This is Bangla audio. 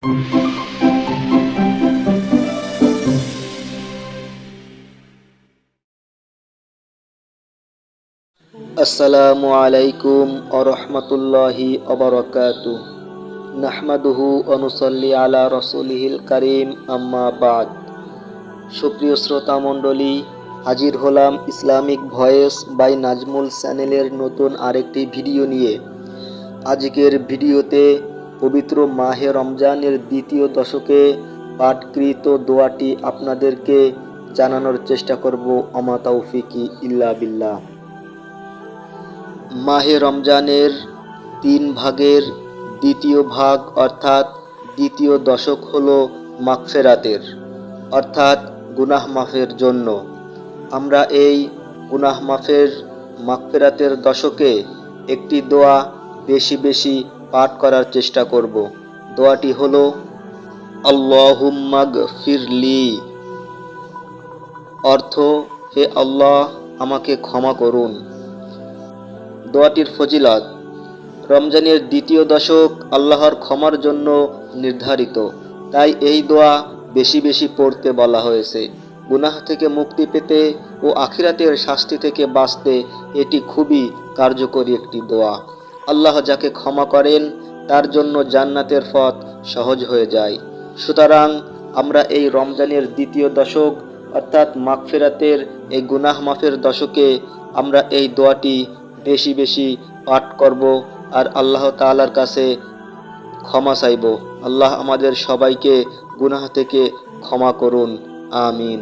আসসালামু আলাইকুম আরহামতুল্লাহি অবরকাতু। নাহমাদুহু ওয়া নুসাল্লি আলা রাসূলিহিল কারীম, আম্মা বাদ। সুপ্রিয় শ্রোতা মণ্ডলী, হাজির হলাম ইসলামিক ভয়েস বাই নাজমুল চ্যানেলের নতুন আরেকটি ভিডিও নিয়ে। আজকের ভিডিওতে পবিত্র মাহে রমজানের দ্বিতীয় দশকে পাঠকৃত দোয়াটি আপনাদেরকে জানানোর চেষ্টা করব। আমা তাওফিকি ইল্লা বিল্লাহ। মাহে রমজানের 3 ভাগের দ্বিতীয় ভাগ অর্থাৎ দ্বিতীয় দশক হলো মাগফিরাতের অর্থাৎ গুনাহ মাফের জন্য। আমরা এই গুনাহ মাগফিরাতের দশকে একটি দোয়া বেশি বেশি পাঠ করার চেষ্টা করব। দোয়াটি হলো আল্লাহুম্মাগফিরলি, অর্থ হে আল্লাহ আমাকে ক্ষমা করুন। দোয়াটির ফজিলত: রমজানের দ্বিতীয় দশক আল্লাহর ক্ষমার জন্য নির্ধারিত, তাই এই দোয়া বেশি বেশি পড়তে বলা হয়েছে। গুনাহ থেকে মুক্তি পেতে ও আখিরাতের শাস্তি থেকে বাঁচতে এটি খুবই কার্যকরী একটি দোয়া। আল্লাহ যাকে ক্ষমা করেন তার জন্য জান্নাতের পথ সহজ হয়ে যায়। সুতরাং আমরা এই রমজানের দ্বিতীয় দশক অর্থাৎ মাগফিরাতের এই গুনাহ মাফের দশকে আমরা এই দোয়াটি বেশি বেশি পাঠ করব আর আল্লাহ তাআলার কাছে ক্ষমা চাইব। আল্লাহ আমাদের সবাইকে গুনাহ থেকে ক্ষমা করুন, আমিন।